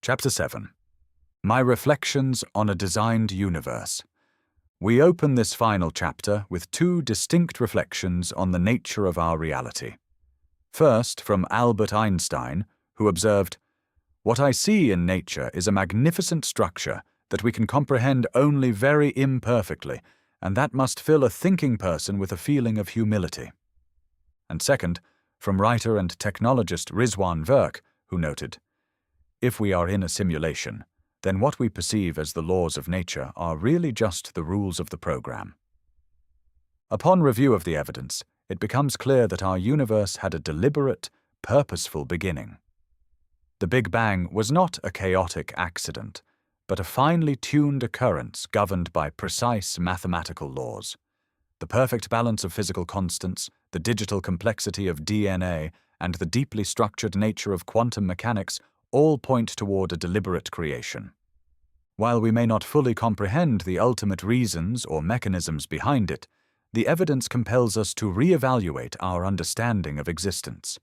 Chapter 7. My Reflections on a Designed Universe. We open this final chapter with two distinct reflections on the nature of our reality. First, from Albert Einstein, who observed, "What I see in nature is a magnificent structure that we can comprehend only very imperfectly, and that must fill a thinking person with a feeling of humility." And second, from writer and technologist Rizwan Virk, who noted, "If we are in a simulation, then what we perceive as the laws of nature are really just the rules of the program." Upon review of the evidence, it becomes clear that our universe had a deliberate, purposeful beginning. The Big Bang was not a chaotic accident, but a finely tuned occurrence governed by precise mathematical laws. The perfect balance of physical constants, the digital complexity of DNA, and the deeply structured nature of quantum mechanics all point toward a deliberate creation. While we may not fully comprehend the ultimate reasons or mechanisms behind it, the evidence compels us to reevaluate our understanding of existence.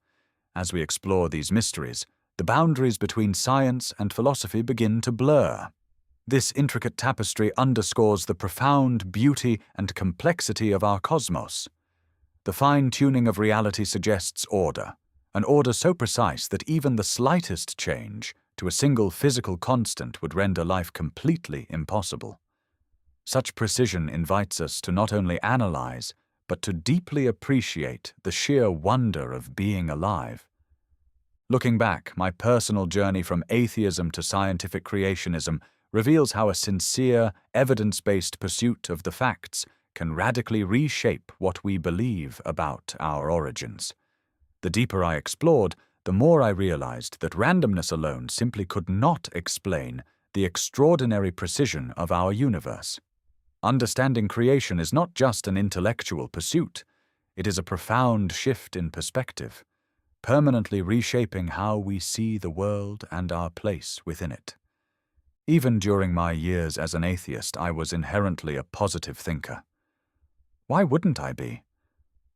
As we explore these mysteries, the boundaries between science and philosophy begin to blur. This intricate tapestry underscores the profound beauty and complexity of our cosmos. The fine-tuning of reality suggests order, an order so precise that even the slightest change to a single physical constant would render life completely impossible. Such precision invites us to not only analyze, but to deeply appreciate the sheer wonder of being alive. Looking back, my personal journey from atheism to scientific creationism reveals how a sincere, evidence-based pursuit of the facts can radically reshape what we believe about our origins. The deeper I explored, the more I realized that randomness alone simply could not explain the extraordinary precision of our universe. Understanding creation is not just an intellectual pursuit, it is a profound shift in perspective, permanently reshaping how we see the world and our place within it. Even during my years as an atheist, I was inherently a positive thinker. Why wouldn't I be?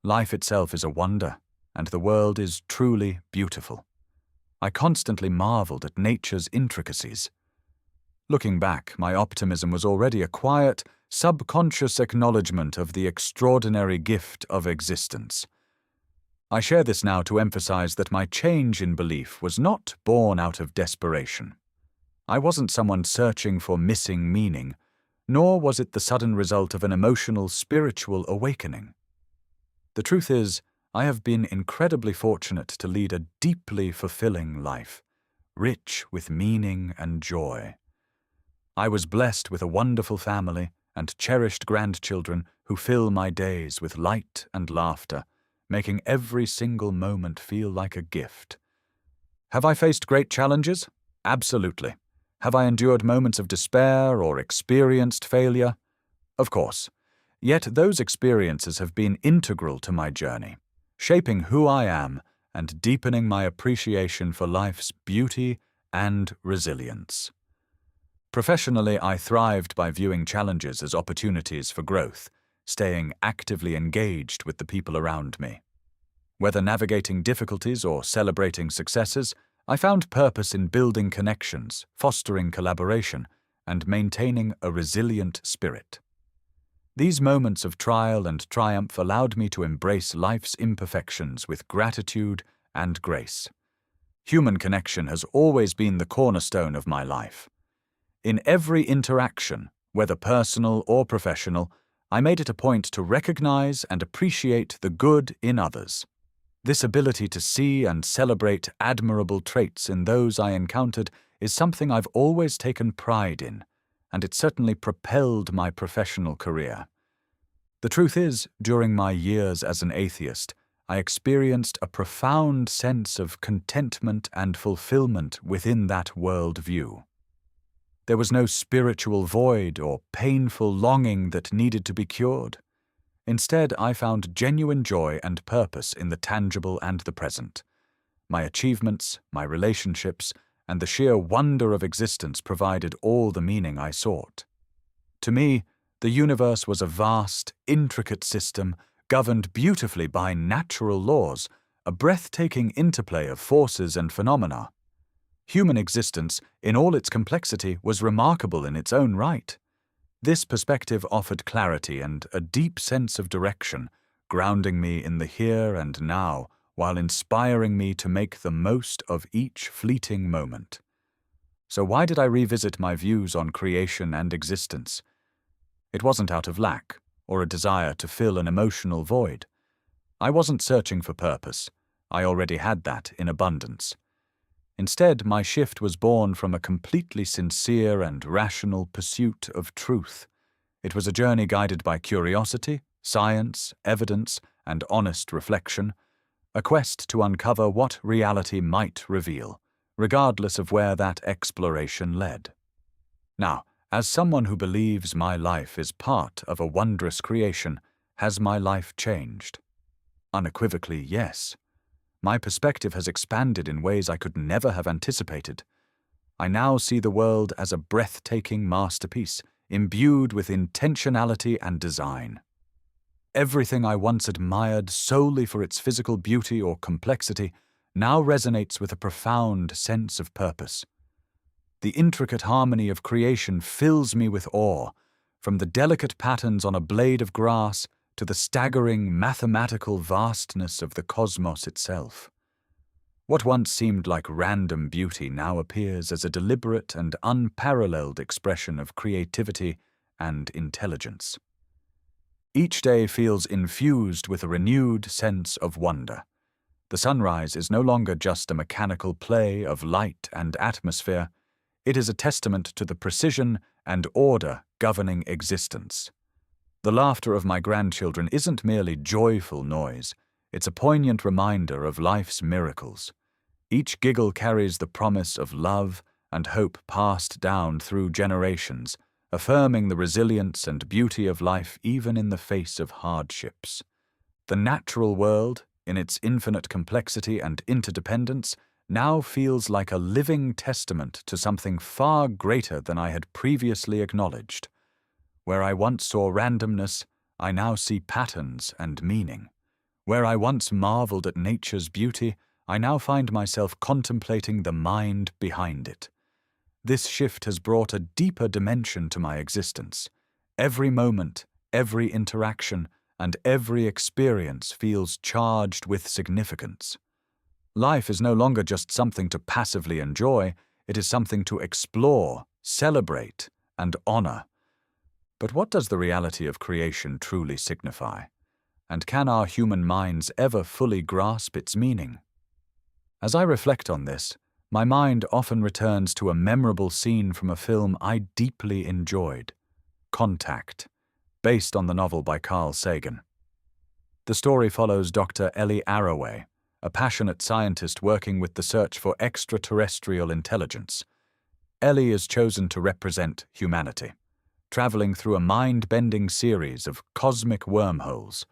Life itself is a wonder, and the world is truly beautiful. I constantly marveled at nature's intricacies. Looking back, my optimism was already a quiet, subconscious acknowledgement of the extraordinary gift of existence. I share this now to emphasize that my change in belief was not born out of desperation. I wasn't someone searching for missing meaning, nor was it the sudden result of an emotional, spiritual awakening. The truth is, I have been incredibly fortunate to lead a deeply fulfilling life, rich with meaning and joy. I was blessed with a wonderful family and cherished grandchildren who fill my days with light and laughter, making every single moment feel like a gift. Have I faced great challenges? Absolutely. Have I endured moments of despair or experienced failure? Of course. Yet those experiences have been integral to my journey, shaping who I am and deepening my appreciation for life's beauty and resilience. Professionally, I thrived by viewing challenges as opportunities for growth, staying actively engaged with the people around me. Whether navigating difficulties or celebrating successes, I found purpose in building connections, fostering collaboration, and maintaining a resilient spirit. These moments of trial and triumph allowed me to embrace life's imperfections with gratitude and grace. Human connection has always been the cornerstone of my life. In every interaction, whether personal or professional, I made it a point to recognize and appreciate the good in others. This ability to see and celebrate admirable traits in those I encountered is something I've always taken pride in, and it certainly propelled my professional career. The truth is, during my years as an atheist, I experienced a profound sense of contentment and fulfillment within that worldview. There was no spiritual void or painful longing that needed to be cured. Instead, I found genuine joy and purpose in the tangible and the present. My achievements, my relationships, and the sheer wonder of existence provided all the meaning I sought. To me, the universe was a vast, intricate system governed beautifully by natural laws, a breathtaking interplay of forces and phenomena. Human existence, in all its complexity, was remarkable in its own right. This perspective offered clarity and a deep sense of direction, grounding me in the here and now, while inspiring me to make the most of each fleeting moment. So why did I revisit my views on creation and existence? It wasn't out of lack, or a desire to fill an emotional void. I wasn't searching for purpose. I already had that in abundance. Instead, my shift was born from a completely sincere and rational pursuit of truth. It was a journey guided by curiosity, science, evidence, and honest reflection, a quest to uncover what reality might reveal, regardless of where that exploration led. Now, as someone who believes my life is part of a wondrous creation, has my life changed? Unequivocally, yes. My perspective has expanded in ways I could never have anticipated. I now see the world as a breathtaking masterpiece, imbued with intentionality and design. Everything I once admired solely for its physical beauty or complexity now resonates with a profound sense of purpose. The intricate harmony of creation fills me with awe, from the delicate patterns on a blade of grass to the staggering mathematical vastness of the cosmos itself. What once seemed like random beauty now appears as a deliberate and unparalleled expression of creativity and intelligence. Each day feels infused with a renewed sense of wonder. The sunrise is no longer just a mechanical play of light and atmosphere. It is a testament to the precision and order governing existence. The laughter of my grandchildren isn't merely joyful noise, it's a poignant reminder of life's miracles. Each giggle carries the promise of love and hope passed down through generations, affirming the resilience and beauty of life even in the face of hardships. The natural world, in its infinite complexity and interdependence, now feels like a living testament to something far greater than I had previously acknowledged. Where I once saw randomness, I now see patterns and meaning. Where I once marveled at nature's beauty, I now find myself contemplating the mind behind it. This shift has brought a deeper dimension to my existence. Every moment, every interaction, and every experience feels charged with significance. Life is no longer just something to passively enjoy, it is something to explore, celebrate, and honor. But what does the reality of creation truly signify? And can our human minds ever fully grasp its meaning? As I reflect on this, my mind often returns to a memorable scene from a film I deeply enjoyed, Contact, based on the novel by Carl Sagan. The story follows Dr. Ellie Arroway, a passionate scientist working with the search for extraterrestrial intelligence. Ellie is chosen to represent humanity, traveling through a mind-bending series of cosmic wormholes.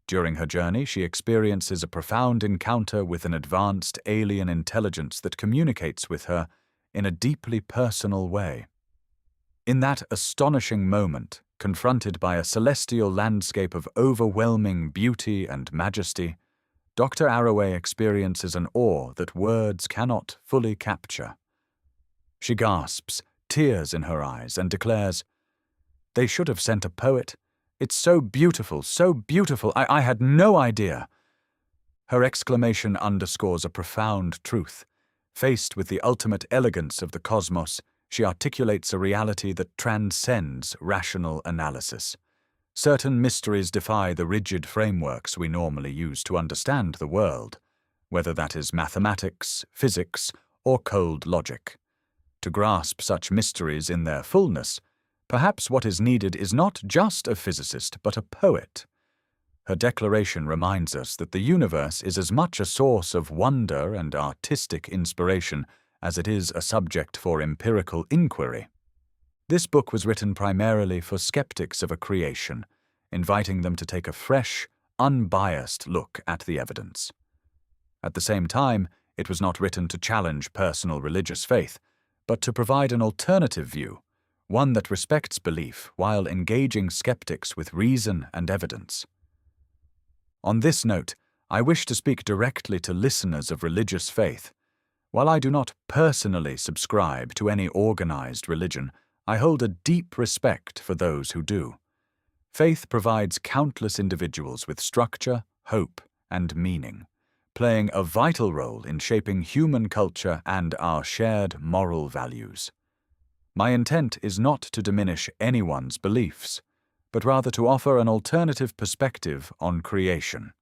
During her journey, she experiences a profound encounter with an advanced alien intelligence that communicates with her in a deeply personal way. In that astonishing moment, confronted by a celestial landscape of overwhelming beauty and majesty, Dr. Arroway experiences an awe that words cannot fully capture. She gasps, tears in her eyes, and declares, "They should have sent a poet. It's so beautiful, I had no idea." Her exclamation underscores a profound truth. Faced with the ultimate elegance of the cosmos, she articulates a reality that transcends rational analysis. Certain mysteries defy the rigid frameworks we normally use to understand the world, whether that is mathematics, physics, or cold logic. To grasp such mysteries in their fullness, perhaps what is needed is not just a physicist, but a poet. Her declaration reminds us that the universe is as much a source of wonder and artistic inspiration as it is a subject for empirical inquiry. This book was written primarily for skeptics of a creation, inviting them to take a fresh, unbiased look at the evidence. At the same time, it was not written to challenge personal religious faith, but to provide an alternative view, one that respects belief while engaging skeptics with reason and evidence. On this note, I wish to speak directly to listeners of religious faith. While I do not personally subscribe to any organized religion, I hold a deep respect for those who do. Faith provides countless individuals with structure, hope, and meaning, playing a vital role in shaping human culture and our shared moral values. My intent is not to diminish anyone's beliefs, but rather to offer an alternative perspective on creation,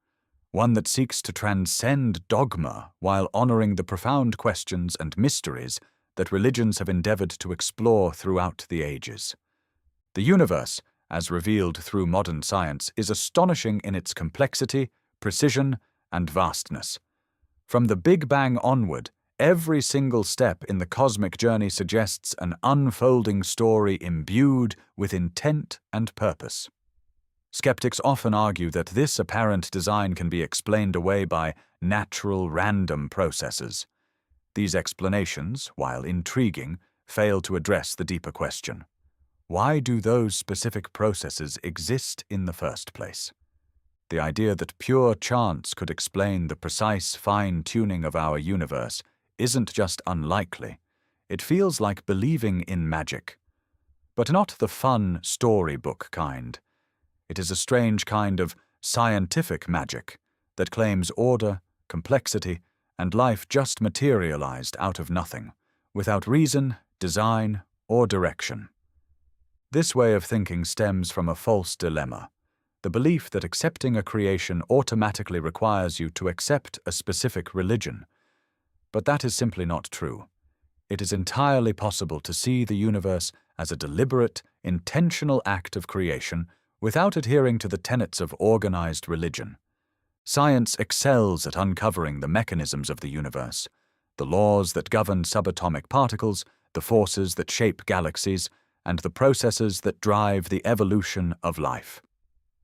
one that seeks to transcend dogma while honoring the profound questions and mysteries that religions have endeavored to explore throughout the ages. The universe, as revealed through modern science, is astonishing in its complexity, precision, and vastness. From the Big Bang onward, every single step in the cosmic journey suggests an unfolding story imbued with intent and purpose. Skeptics often argue that this apparent design can be explained away by natural, random processes. These explanations, while intriguing, fail to address the deeper question: why do those specific processes exist in the first place? The idea that pure chance could explain the precise fine-tuning of our universe isn't just unlikely, it feels like believing in magic. But not the fun storybook kind. It is a strange kind of scientific magic that claims order, complexity, and life just materialized out of nothing, without reason, design, or direction. This way of thinking stems from a false dilemma: the belief that accepting a creation automatically requires you to accept a specific religion. But that is simply not true. It is entirely possible to see the universe as a deliberate, intentional act of creation without adhering to the tenets of organized religion. Science excels at uncovering the mechanisms of the universe, the laws that govern subatomic particles, the forces that shape galaxies, and the processes that drive the evolution of life.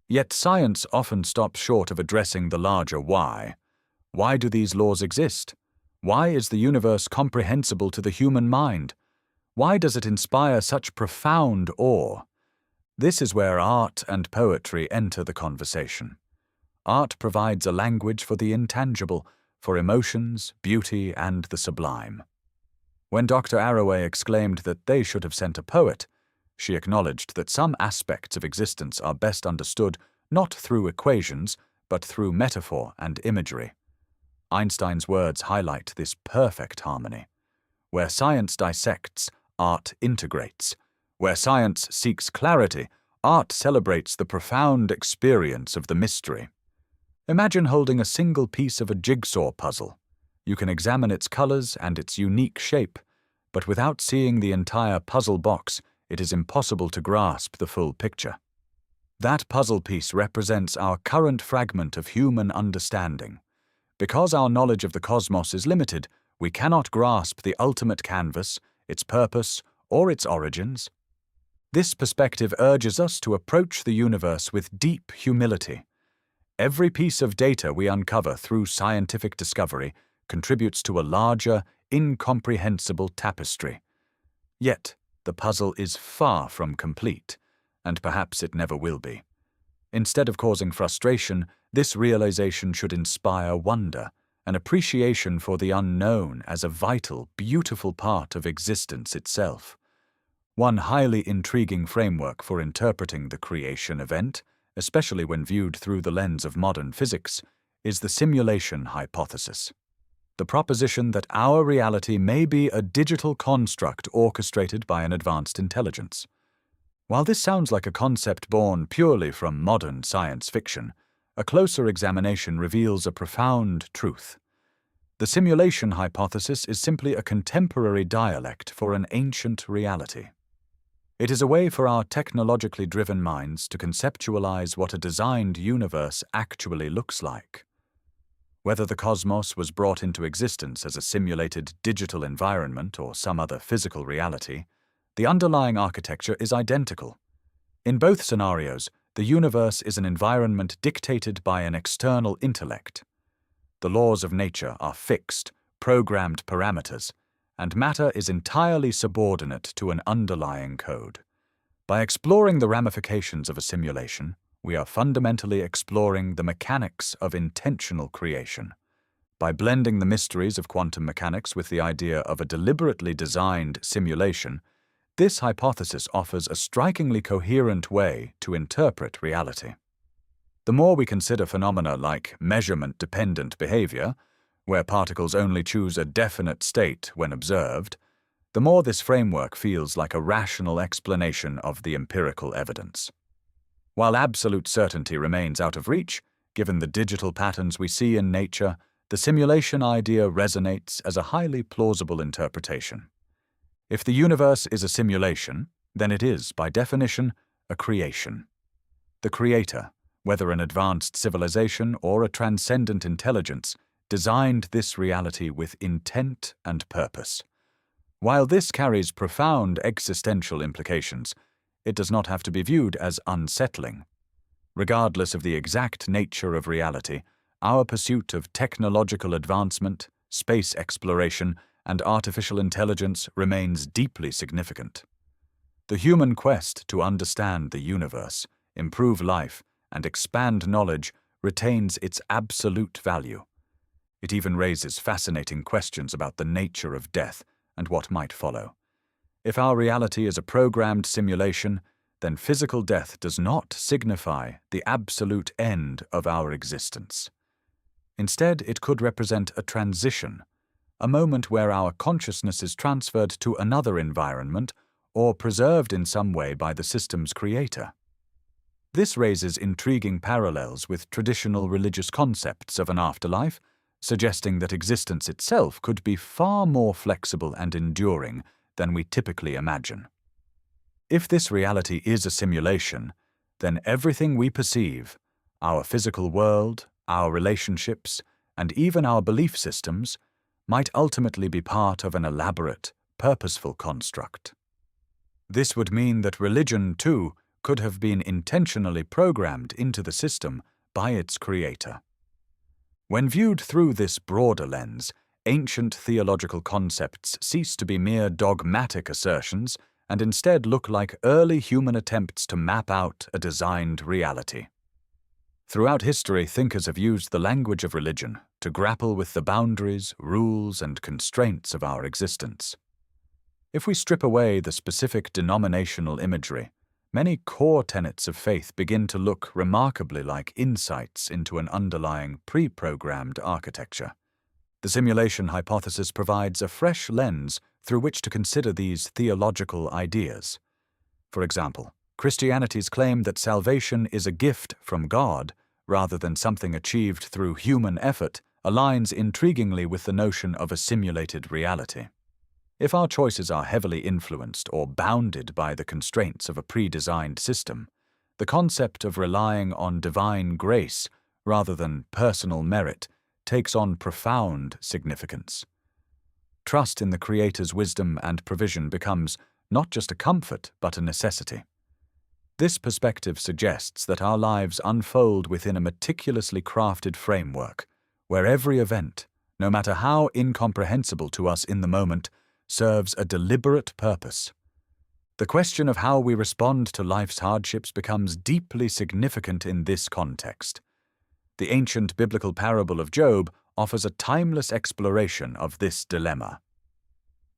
Yet science often stops short of addressing the larger why. Why do these laws exist? Why is the universe comprehensible to the human mind? Why does it inspire such profound awe? This is where art and poetry enter the conversation. Art provides a language for the intangible, for emotions, beauty, and the sublime. When Dr. Arroway exclaimed that they should have sent a poet, she acknowledged that some aspects of existence are best understood not through equations, but through metaphor and imagery. Einstein's words highlight this perfect harmony. Where science dissects, art integrates. Where science seeks clarity, art celebrates the profound experience of the mystery. Imagine holding a single piece of a jigsaw puzzle. You can examine its colors and its unique shape, but without seeing the entire puzzle box, it is impossible to grasp the full picture. That puzzle piece represents our current fragment of human understanding. Because our knowledge of the cosmos is limited, we cannot grasp the ultimate canvas, its purpose, or its origins. This perspective urges us to approach the universe with deep humility. Every piece of data we uncover through scientific discovery contributes to a larger, incomprehensible tapestry. Yet, the puzzle is far from complete, and perhaps it never will be. Instead of causing frustration, this realization should inspire wonder, an appreciation for the unknown as a vital, beautiful part of existence itself. One highly intriguing framework for interpreting the creation event, especially when viewed through the lens of modern physics, is the simulation hypothesis. The proposition that our reality may be a digital construct orchestrated by an advanced intelligence. While this sounds like a concept born purely from modern science fiction, a closer examination reveals a profound truth. The simulation hypothesis is simply a contemporary dialect for an ancient reality. It is a way for our technologically driven minds to conceptualize what a designed universe actually looks like. Whether the cosmos was brought into existence as a simulated digital environment or some other physical reality, the underlying architecture is identical. In both scenarios, the universe is an environment dictated by an external intellect. The laws of nature are fixed, programmed parameters, and matter is entirely subordinate to an underlying code. By exploring the ramifications of a simulation, we are fundamentally exploring the mechanics of intentional creation. By blending the mysteries of quantum mechanics with the idea of a deliberately designed simulation, this hypothesis offers a strikingly coherent way to interpret reality. The more we consider phenomena like measurement-dependent behavior, where particles only choose a definite state when observed, the more this framework feels like a rational explanation of the empirical evidence. While absolute certainty remains out of reach, given the digital patterns we see in nature, the simulation idea resonates as a highly plausible interpretation. If the universe is a simulation, then it is, by definition, a creation. The creator, whether an advanced civilization or a transcendent intelligence, designed this reality with intent and purpose. While this carries profound existential implications, it does not have to be viewed as unsettling. Regardless of the exact nature of reality, our pursuit of technological advancement, space exploration, and artificial intelligence remains deeply significant. The human quest to understand the universe, improve life, and expand knowledge retains its absolute value. It even raises fascinating questions about the nature of death and what might follow. If our reality is a programmed simulation, then physical death does not signify the absolute end of our existence. Instead, it could represent a transition, a moment where our consciousness is transferred to another environment or preserved in some way by the system's creator. This raises intriguing parallels with traditional religious concepts of an afterlife, suggesting that existence itself could be far more flexible and enduring than we typically imagine. If this reality is a simulation, then everything we perceive, our physical world, our relationships, and even our belief systems, might ultimately be part of an elaborate, purposeful construct. This would mean that religion, too, could have been intentionally programmed into the system by its creator. When viewed through this broader lens, ancient theological concepts cease to be mere dogmatic assertions and instead look like early human attempts to map out a designed reality. Throughout history, thinkers have used the language of religion to grapple with the boundaries, rules, and constraints of our existence. If we strip away the specific denominational imagery, many core tenets of faith begin to look remarkably like insights into an underlying pre-programmed architecture. The simulation hypothesis provides a fresh lens through which to consider these theological ideas. For example, Christianity's claim that salvation is a gift from God rather than something achieved through human effort aligns intriguingly with the notion of a simulated reality. If our choices are heavily influenced or bounded by the constraints of a pre-designed system, the concept of relying on divine grace rather than personal merit takes on profound significance. Trust in the Creator's wisdom and provision becomes not just a comfort but a necessity. This perspective suggests that our lives unfold within a meticulously crafted framework, where every event, no matter how incomprehensible to us in the moment, serves a deliberate purpose. The question of how we respond to life's hardships becomes deeply significant in this context. The ancient biblical parable of Job offers a timeless exploration of this dilemma.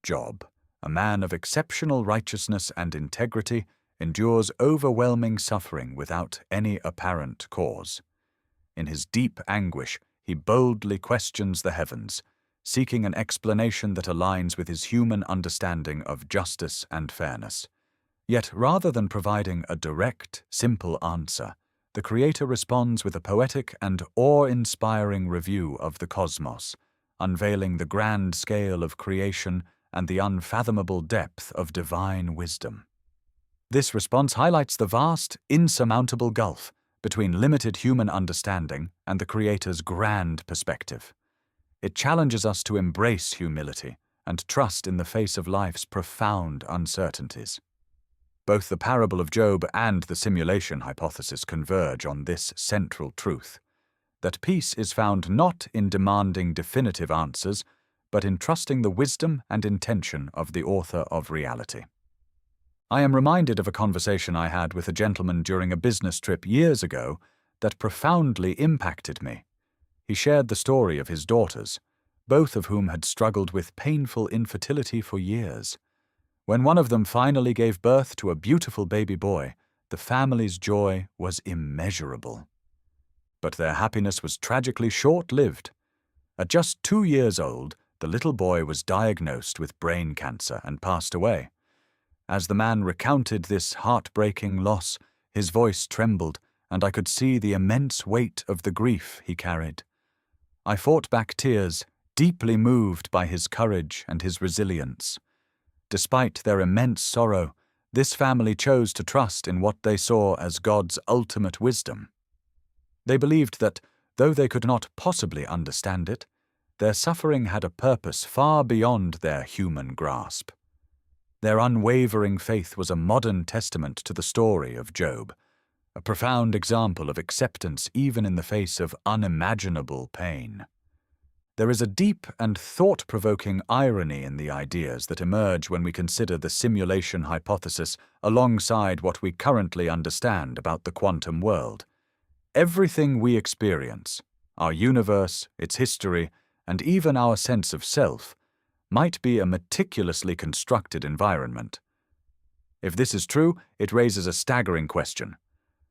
Job, a man of exceptional righteousness and integrity, endures overwhelming suffering without any apparent cause. In his deep anguish, he boldly questions the heavens, seeking an explanation that aligns with his human understanding of justice and fairness. Yet, rather than providing a direct, simple answer, the Creator responds with a poetic and awe-inspiring review of the cosmos, unveiling the grand scale of creation and the unfathomable depth of divine wisdom. This response highlights the vast, insurmountable gulf between limited human understanding and the Creator's grand perspective. It challenges us to embrace humility and trust in the face of life's profound uncertainties. Both the parable of Job and the simulation hypothesis converge on this central truth, that peace is found not in demanding definitive answers, but in trusting the wisdom and intention of the author of reality. I am reminded of a conversation I had with a gentleman during a business trip years ago that profoundly impacted me. he shared the story of his daughters, both of whom had struggled with painful infertility for years. When one of them finally gave birth to a beautiful baby boy, the family's joy was immeasurable. But their happiness was tragically short-lived. At just 2 years old, the little boy was diagnosed with brain cancer and passed away. As the man recounted this heartbreaking loss, his voice trembled, and I could see the immense weight of the grief he carried. I fought back tears, deeply moved by his courage and his resilience. Despite their immense sorrow, this family chose to trust in what they saw as God's ultimate wisdom. They believed that, though they could not possibly understand it, their suffering had a purpose far beyond their human grasp. Their unwavering faith was a modern testament to the story of Job, a profound example of acceptance even in the face of unimaginable pain. There is a deep and thought-provoking irony in the ideas that emerge when we consider the simulation hypothesis alongside what we currently understand about the quantum world. Everything we experience, our universe, its history, and even our sense of self, might be a meticulously constructed environment. If this is true, it raises a staggering question.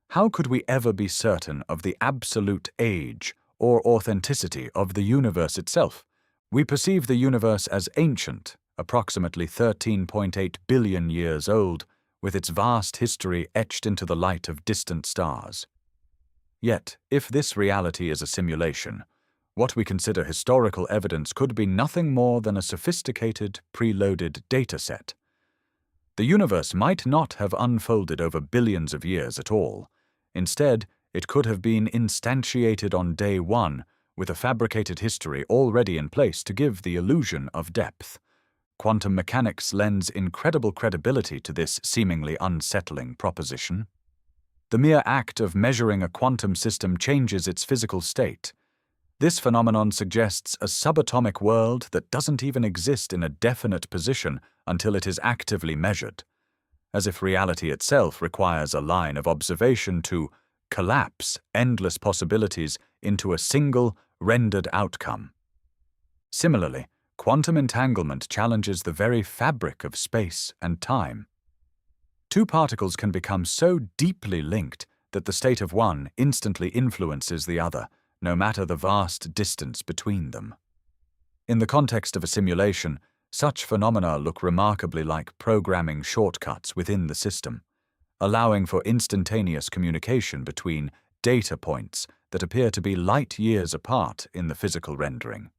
How could we ever be certain of the absolute age or authenticity of the universe itself? We perceive the universe as ancient, approximately 13.8 billion years old, with its vast history etched into the light of distant stars. Yet, if this reality is a simulation, what we consider historical evidence could be nothing more than a sophisticated, preloaded dataset. The universe might not have unfolded over billions of years at all. Instead, it could have been instantiated on day one, with a fabricated history already in place to give the illusion of depth. Quantum mechanics lends incredible credibility to this seemingly unsettling proposition. The mere act of measuring a quantum system changes its physical state. This phenomenon suggests a subatomic world that doesn't even exist in a definite position until it is actively measured, as if reality itself requires a line of observation to collapse endless possibilities into a single, rendered outcome. Similarly, quantum entanglement challenges the very fabric of space and time. Two particles can become so deeply linked that the state of one instantly influences the other, no matter the vast distance between them. In the context of a simulation, such phenomena look remarkably like programming shortcuts within the system, allowing for instantaneous communication between data points that appear to be light years apart in the physical rendering.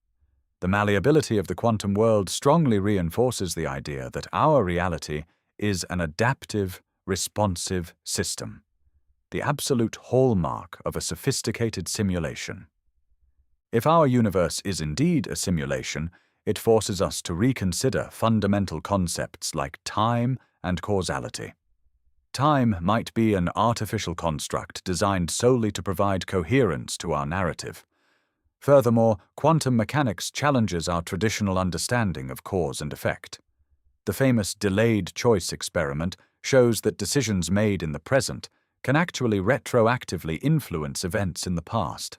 The malleability of the quantum world strongly reinforces the idea that our reality is an adaptive, responsive system, the absolute hallmark of a sophisticated simulation. If our universe is indeed a simulation, it forces us to reconsider fundamental concepts like time and causality. Time might be an artificial construct designed solely to provide coherence to our narrative. Furthermore, quantum mechanics challenges our traditional understanding of cause and effect. The famous delayed choice experiment shows that decisions made in the present can actually retroactively influence events in the past.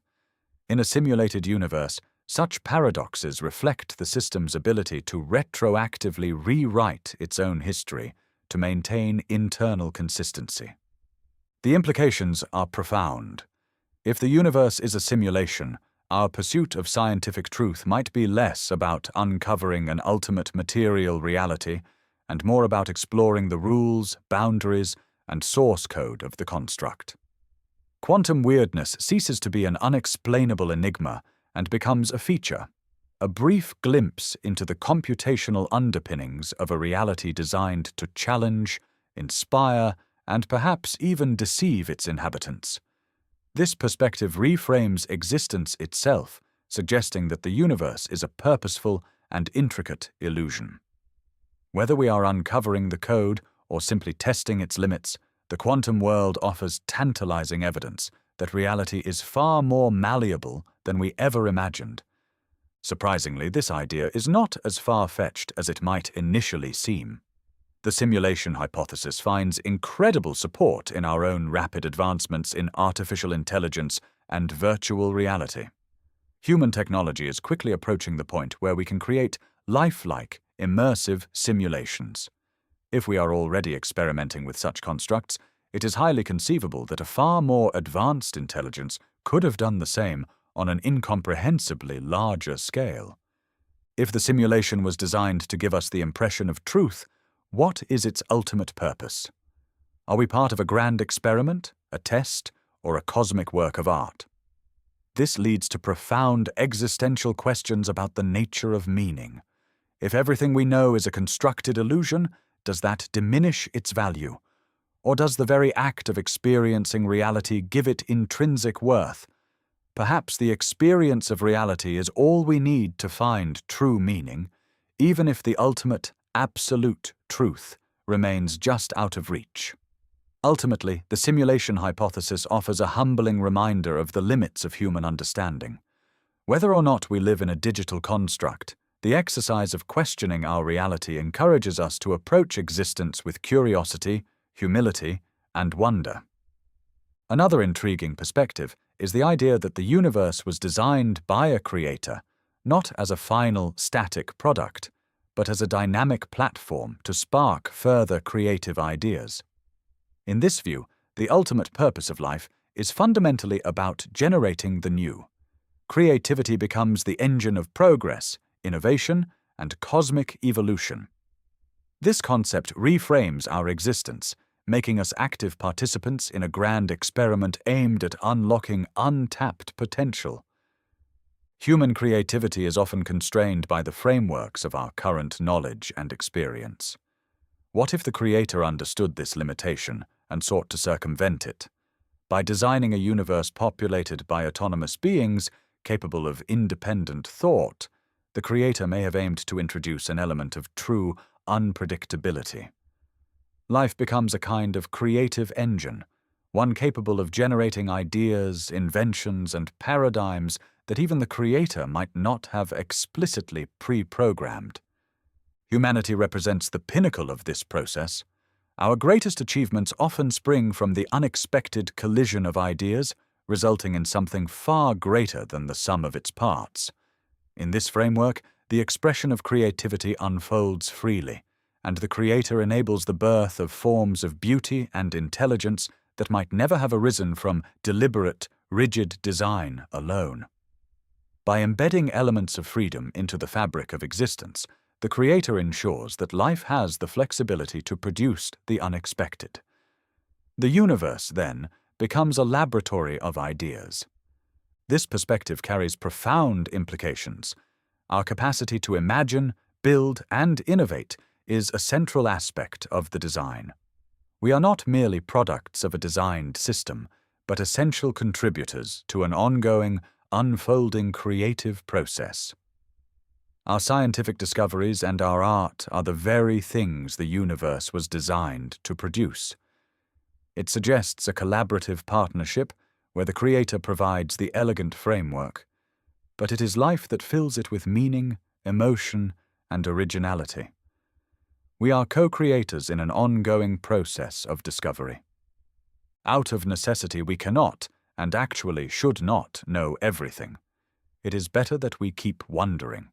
In a simulated universe, such paradoxes reflect the system's ability to retroactively rewrite its own history to maintain internal consistency. The implications are profound. If the universe is a simulation, our pursuit of scientific truth might be less about uncovering an ultimate material reality and more about exploring the rules, boundaries, and source code of the construct. Quantum weirdness ceases to be an unexplainable enigma and becomes a feature, a brief glimpse into the computational underpinnings of a reality designed to challenge, inspire, and perhaps even deceive its inhabitants. This perspective reframes existence itself, suggesting that the universe is a purposeful and intricate illusion. Whether we are uncovering the code or simply testing its limits, the quantum world offers tantalizing evidence that reality is far more malleable than we ever imagined. Surprisingly, this idea is not as far-fetched as it might initially seem. The simulation hypothesis finds incredible support in our own rapid advancements in artificial intelligence and virtual reality. Human technology is quickly approaching the point where we can create lifelike, immersive simulations. If we are already experimenting with such constructs, it is highly conceivable that a far more advanced intelligence could have done the same on an incomprehensibly larger scale. If the simulation was designed to give us the impression of truth, what is its ultimate purpose? Are we part of a grand experiment, a test, or a cosmic work of art? This leads to profound existential questions about the nature of meaning. If everything we know is a constructed illusion, does that diminish its value? Or does the very act of experiencing reality give it intrinsic worth? Perhaps the experience of reality is all we need to find true meaning, even if the ultimate, absolute truth remains just out of reach. Ultimately, the simulation hypothesis offers a humbling reminder of the limits of human understanding. Whether or not we live in a digital construct, the exercise of questioning our reality encourages us to approach existence with curiosity, humility, and wonder. Another intriguing perspective is the idea that the universe was designed by a creator, not as a final, static product, but as a dynamic platform to spark further creative ideas. In this view, the ultimate purpose of life is fundamentally about generating the new. Creativity becomes the engine of progress, innovation, and cosmic evolution. This concept reframes our existence, making us active participants in a grand experiment aimed at unlocking untapped potential. Human creativity is often constrained by the frameworks of our current knowledge and experience. What if the creator understood this limitation and sought to circumvent it? By designing a universe populated by autonomous beings capable of independent thought, the creator may have aimed to introduce an element of true unpredictability. Life becomes a kind of creative engine, one capable of generating ideas, inventions, and paradigms that even the creator might not have explicitly pre-programmed. Humanity represents the pinnacle of this process. Our greatest achievements often spring from the unexpected collision of ideas, resulting in something far greater than the sum of its parts. In this framework, the expression of creativity unfolds freely, and the creator enables the birth of forms of beauty and intelligence that might never have arisen from deliberate, rigid design alone. By embedding elements of freedom into the fabric of existence, the creator ensures that life has the flexibility to produce the unexpected. The universe, then, becomes a laboratory of ideas. This perspective carries profound implications. Our capacity to imagine, build, and innovate is a central aspect of the design. We are not merely products of a designed system, but essential contributors to an ongoing, unfolding creative process. Our scientific discoveries and our art are the very things the universe was designed to produce. It suggests a collaborative partnership where the creator provides the elegant framework, but it is life that fills it with meaning, emotion, and originality. We are co-creators in an ongoing process of discovery. Out of necessity, we cannot, and actually should not, know everything. It is better that we keep wondering.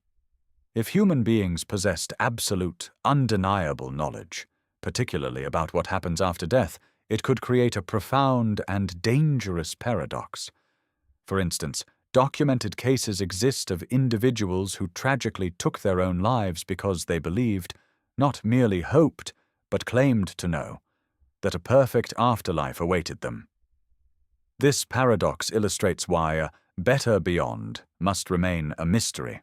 If human beings possessed absolute, undeniable knowledge, particularly about what happens after death, it could create a profound and dangerous paradox. For instance, documented cases exist of individuals who tragically took their own lives because they believed, not merely hoped, but claimed to know, that a perfect afterlife awaited them. This paradox illustrates why a better beyond must remain a mystery.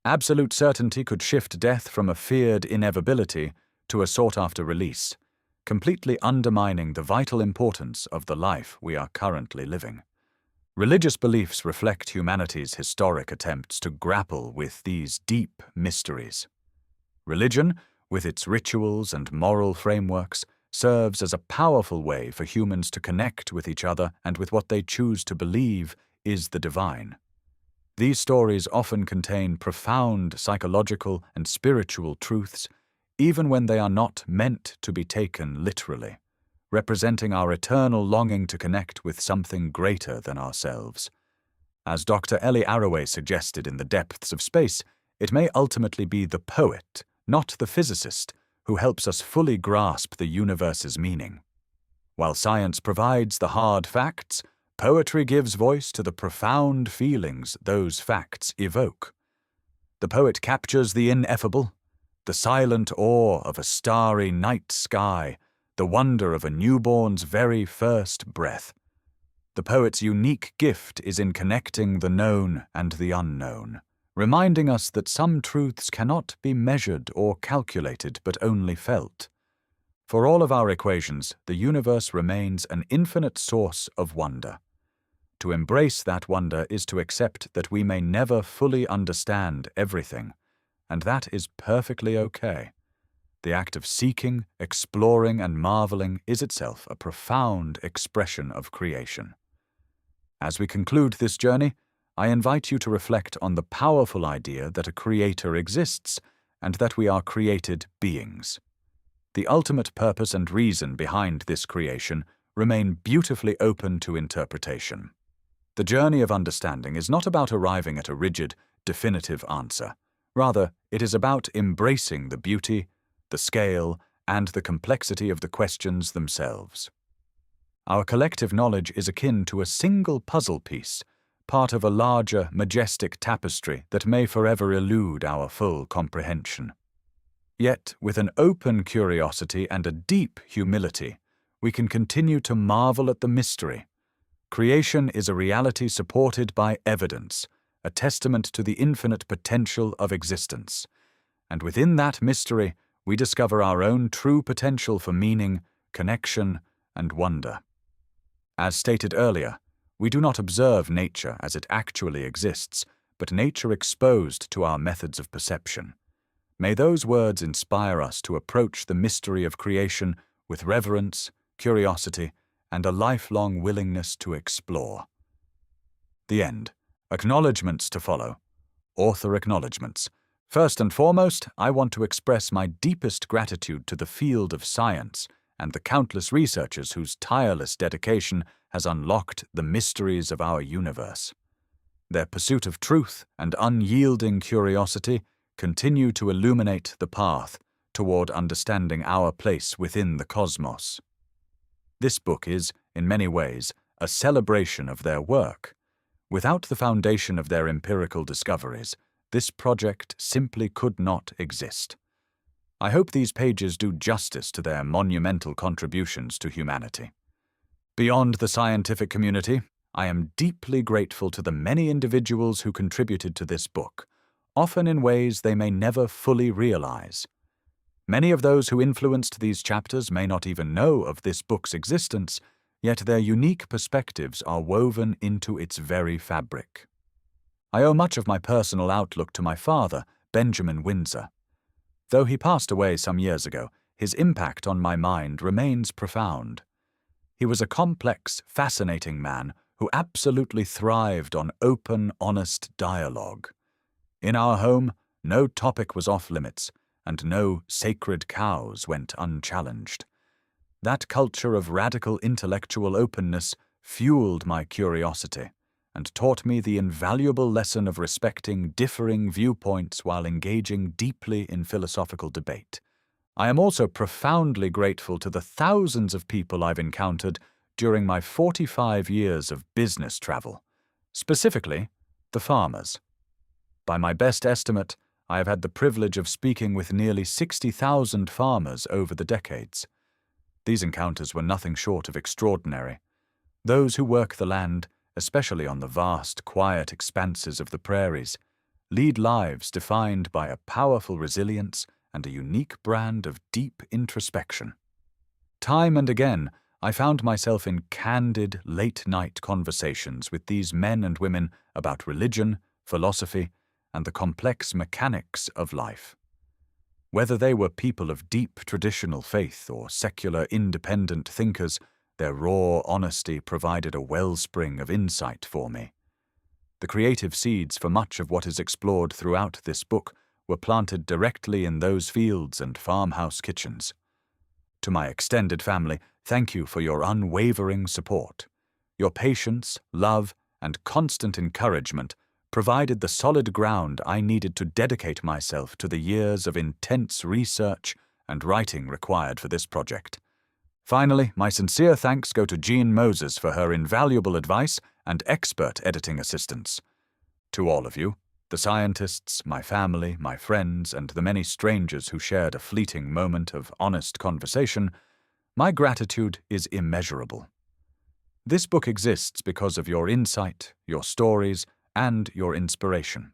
Absolute certainty could shift death from a feared inevitability to a sought-after release, completely undermining the vital importance of the life we are currently living. Religious beliefs reflect humanity's historic attempts to grapple with these deep mysteries. Religion, with its rituals and moral frameworks, serves as a powerful way for humans to connect with each other and with what they choose to believe is the divine. These stories often contain profound psychological and spiritual truths, even when they are not meant to be taken literally, representing our eternal longing to connect with something greater than ourselves. As Dr. Ellie Arroway suggested in The Depths of Space, it may ultimately be the poet, not the physicist, who helps us fully grasp the universe's meaning. While science provides the hard facts, poetry gives voice to the profound feelings those facts evoke. The poet captures the ineffable, the silent awe of a starry night sky, the wonder of a newborn's very first breath. The poet's unique gift is in connecting the known and the unknown, reminding us that some truths cannot be measured or calculated but only felt. For all of our equations, the universe remains an infinite source of wonder. To embrace that wonder is to accept that we may never fully understand everything, and that is perfectly okay. The act of seeking, exploring, and marveling is itself a profound expression of creation. As we conclude this journey, I invite you to reflect on the powerful idea that a creator exists and that we are created beings. The ultimate purpose and reason behind this creation remain beautifully open to interpretation. The journey of understanding is not about arriving at a rigid, definitive answer. Rather, it is about embracing the beauty, the scale, and the complexity of the questions themselves. Our collective knowledge is akin to a single puzzle piece, part of a larger, majestic tapestry that may forever elude our full comprehension. Yet, with an open curiosity and a deep humility, we can continue to marvel at the mystery. Creation is a reality supported by evidence, a testament to the infinite potential of existence. And within that mystery, we discover our own true potential for meaning, connection, and wonder. As stated earlier, we do not observe nature as it actually exists, but nature exposed to our methods of perception. May those words inspire us to approach the mystery of creation with reverence, curiosity, and a lifelong willingness to explore. The end. Acknowledgements to follow. Author acknowledgements. First and foremost, I want to express my deepest gratitude to the field of science and the countless researchers whose tireless dedication has unlocked the mysteries of our universe. Their pursuit of truth and unyielding curiosity continue to illuminate the path toward understanding our place within the cosmos. This book is, in many ways, a celebration of their work. Without the foundation of their empirical discoveries, this project simply could not exist. I hope these pages do justice to their monumental contributions to humanity. Beyond the scientific community, I am deeply grateful to the many individuals who contributed to this book, often in ways they may never fully realize. Many of those who influenced these chapters may not even know of this book's existence, yet their unique perspectives are woven into its very fabric. I owe much of my personal outlook to my father, Benjamin Windsor. Though he passed away some years ago, his impact on my mind remains profound. He was a complex, fascinating man who absolutely thrived on open, honest dialogue. In our home, no topic was off-limits, and no sacred cows went unchallenged. That culture of radical intellectual openness fueled my curiosity and taught me the invaluable lesson of respecting differing viewpoints while engaging deeply in philosophical debate. I am also profoundly grateful to the thousands of people I've encountered during my 45 years of business travel, specifically the farmers. By my best estimate, I have had the privilege of speaking with nearly 60,000 farmers over the decades. These encounters were nothing short of extraordinary. Those who work the land, especially on the vast, quiet expanses of the prairies, lead lives defined by a powerful resilience and a unique brand of deep introspection. Time and again, I found myself in candid, late-night conversations with these men and women about religion, philosophy, and the complex mechanics of life. Whether they were people of deep traditional faith or secular independent thinkers, their raw honesty provided a wellspring of insight for me. The creative seeds for much of what is explored throughout this book were planted directly in those fields and farmhouse kitchens. To my extended family, thank you for your unwavering support. Your patience, love, and constant encouragement provided the solid ground I needed to dedicate myself to the years of intense research and writing required for this project. Finally, my sincere thanks go to Jean Moses for her invaluable advice and expert editing assistance. To all of you, the scientists, my family, my friends, and the many strangers who shared a fleeting moment of honest conversation, my gratitude is immeasurable. This book exists because of your insight, your stories, and your inspiration.